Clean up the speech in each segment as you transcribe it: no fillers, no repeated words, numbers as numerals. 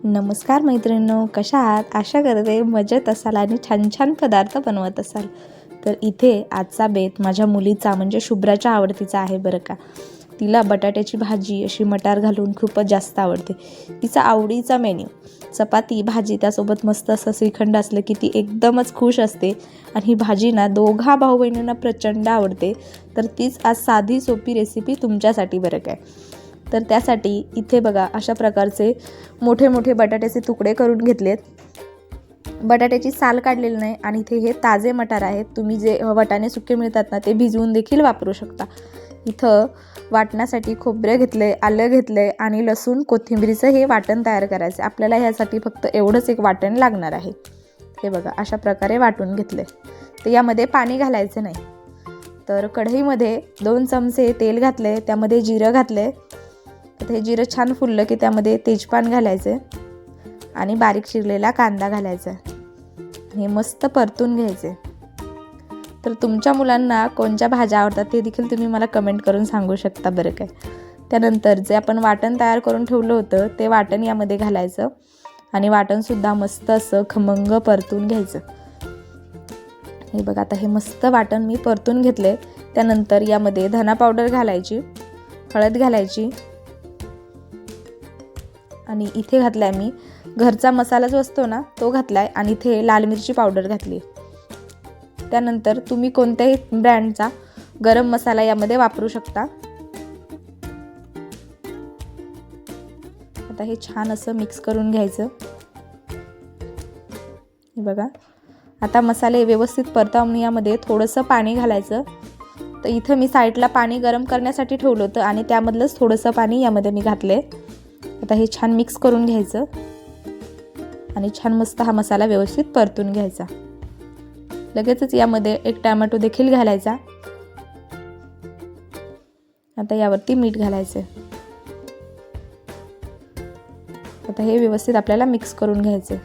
नमस्कार मैत्रिणींनो, कशा आहात? आशा करते मजेत असाल आणि छान छान पदार्थ बनवत असाल. तर इथे आजचा बेत माझ्या मुलीचा म्हणजे शुभ्राच्या आवडतीचा आहे बरं का. तिला बटाट्याची भाजी अशी मटार घालून खूपच जास्त आवडते. तिचा आवडीचा मेन्यू चपाती भाजी, त्यासोबत मस्त असं श्रीखंड असलं की ती एकदमच खुश असते. आणि ही भाजी ना दोघा भाऊ बहिणींना प्रचंड आवडते. तर तीच आज साधी सोपी रेसिपी तुमच्यासाठी बरं काय. तर त्यासाठी इथे बघा अशा प्रकारचे मोठे मोठे बटाट्याचे तुकडे करून घेतलेत. बटाट्याची साल काढलेली नाही. आणि इथे हे ताजे मटार आहेत. तुम्ही जे वाटाणे सुके मिळतात ना ते भिजवून देखील वापरू शकता. इथं वाटण्यासाठी खोबरं घेतलंय, आलं घेतलंय आणि लसूण कोथिंबीरीचं हे वाटण तयार करायचं. आपल्याला ह्यासाठी फक्त एवढंच एक वाटण लागणार आहे. हे बघा अशा प्रकारे वाटून घेतले. तर यामध्ये पाणी घालायचं नाही. तर कढईमध्ये 2 चमचे तेल घातले, त्यामध्ये जिरं घातले. तर हे जिरं छान फुललं की त्यामध्ये तेजपान घालायचे आणि बारीक चिरलेला कांदा घालायचा. हे मस्त परतून घ्यायचे. तर तुमच्या मुलांना कोणत्या भाज्या आवडतात ते देखील तुम्ही मला कमेंट करून सांगू शकता बरं काय. त्यानंतर जे आपण वाटण तयार करून ठेवलं होतं ते वाटण यामध्ये घालायचं आणि वाटणसुद्धा मस्त असं खमंग परतून घ्यायचं. हे बघा आता हे मस्त वाटण मी परतून घेतले. त्यानंतर यामध्ये धना पावडर घालायची, हळद घालायची आणि इथे घातलाय मी घरचा मसाला जो असतो ना तो घातलाय आणि इथे लाल मिरची पावडर घातली. त्यानंतर तुम्ही कोणत्याही ब्रँडचा गरम मसाला यामध्ये वापरू शकता. आता हे छान असं मिक्स करून घ्यायचं. हे बघा आता मसाले व्यवस्थित परतावून यामध्ये थोडंसं पाणी घालायचं. तर इथं मी साईडला पाणी गरम करण्यासाठी ठेवलं होतं आणि त्यामधलंच थोडंसं पाणी यामध्ये मी घातले. आता हे छान मिक्स करून घ्यायचं आणि छान मस्त हा मसाला व्यवस्थित परतून घ्यायचा. लगेचच यामध्ये एक टोमॅटो देखील घालायचा. आता यावरती मीठ घालायचं. आता हे व्यवस्थित आपल्याला मिक्स करून घ्यायचं.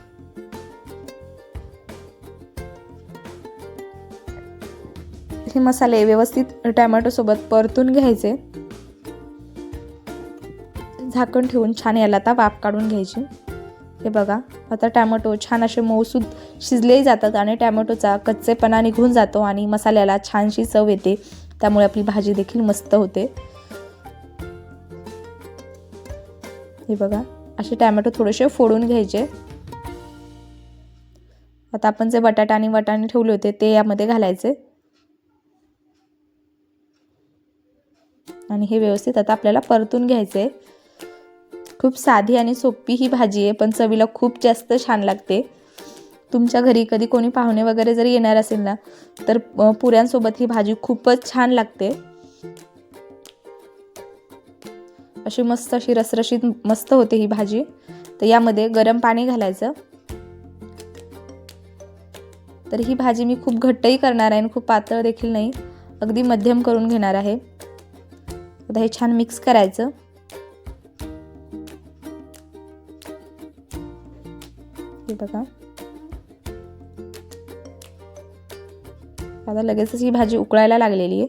हे मसाले व्यवस्थित टोमॅटो सोबत परतून घ्यायचे. झाकण ठेवून छान याला आता वाफ काढून घ्यायची. हे बघा आता टोमॅटो छान असे मऊसूद शिजलेही जातात आणि टोमॅटोचा कच्चेपणा निघून जातो आणि मसाल्याला छानशी चव येते. त्यामुळे आपली भाजी देखील मस्त होते. हे बघा असे टोमॅटो थोडेसे फोडून घ्यायचे. आता आपण जे बटाटा आणि वाटाणे ठेवले होते ते यामध्ये घालायचे आणि हे व्यवस्थित आता आपल्याला परतून घ्यायचे. खूप साधी आणि सोपी ही भाजी आहे, पण चवीला खूप जास्त छान लागते. तुमच्या घरी कधी कोणी पाहुणे वगैरे जरी येणार असेल ना तर पुऱ्यांसोबत ही भाजी खूपच छान लागते. अशी मस्त अशी रसरशीत मस्त होते ही भाजी. तर यामध्ये गरम पाणी घालायचं. तर ही भाजी मी खूप घट्टही करणार आहे आणि खूप पातळ देखील नाही, अगदी मध्यम करून घेणार आहे. आता हे छान मिक्स करायचं. हे बघा आता लगेचच ही भाजी उकळायला लागलेली आहे.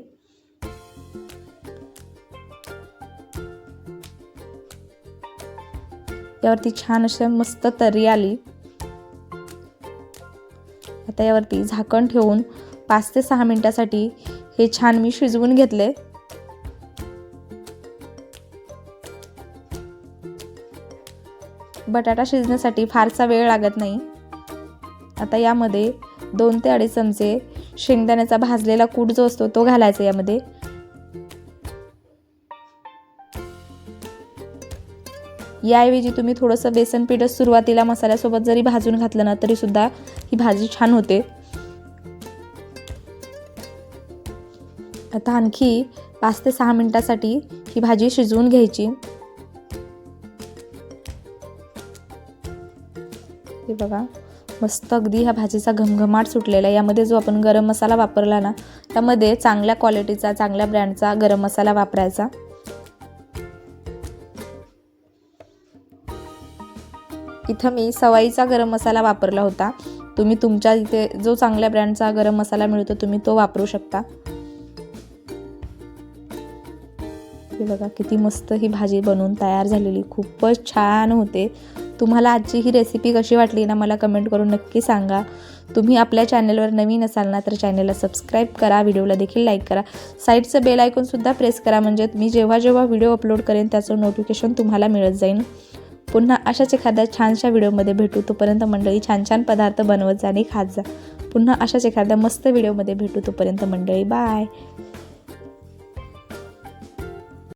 यावरती छान अशी मस्त तर्री आली. आता यावरती झाकण ठेवून 5 ते 6 मिनिटासाठी हे छान मी शिजवून घेतले. बटाटा शिजण्यासाठी फारसा वेळ लागत नाही. आता यामध्ये 2 ते 2.5 चमचे शेंगदाण्याचा भाजलेला कूट जो असतो तो घालायचा यामध्ये. याऐवजी तुम्ही थोडंसं बेसन पीठ सुरुवातीला मसाल्यासोबत जरी भाजून घातलं ना तरी सुद्धा ही भाजी छान होते. आता आणखी 5 ते 6 मिनिटासाठी ही भाजी शिजवून घ्यायची. हे बघा मस्त अगदी ह्या भाजीचा घमघमाट सुटलेला आहे. यामध्ये जो आपण गरम मसाला वापरला ना त्यामध्ये चांगल्या क्वालिटीचा चांगल्या ब्रँडचा गरम मसाला वापरायचा. इथं मी सवाईचा गरम मसाला वापरला होता. तुम्ही तुमच्या इथे जो चांगल्या ब्रँडचा गरम मसाला मिळतो तुम्ही तो वापरू शकता. हे बघा किती मस्त ही भाजी बनवून तयार झालेली, खूपच छान होते. तुम्हाला आजची ही रेसिपी कशी वाटली ना मला कमेंट करून नक्की सांगा. तुम्ही आपल्या चॅनलवर नवीन असाल ना तर चॅनलला सबस्क्राईब करा, व्हिडिओला देखील लाईक करा, साईडचं बेल आयकॉनसुद्धा प्रेस करा, म्हणजे मी जेव्हा जेव्हा व्हिडिओ अपलोड करेन त्याचं नोटिफिकेशन तुम्हाला मिळत जाईल. पुन्हा अशाच एखाद्या छानशा व्हिडिओमध्ये भेटू. तोपर्यंत मंडळी छान छान पदार्थ बनवत जा आणि खात जा. पुन्हा अशाच एखाद्या मस्त व्हिडिओमध्ये भेटू. तोपर्यंत मंडळी बाय.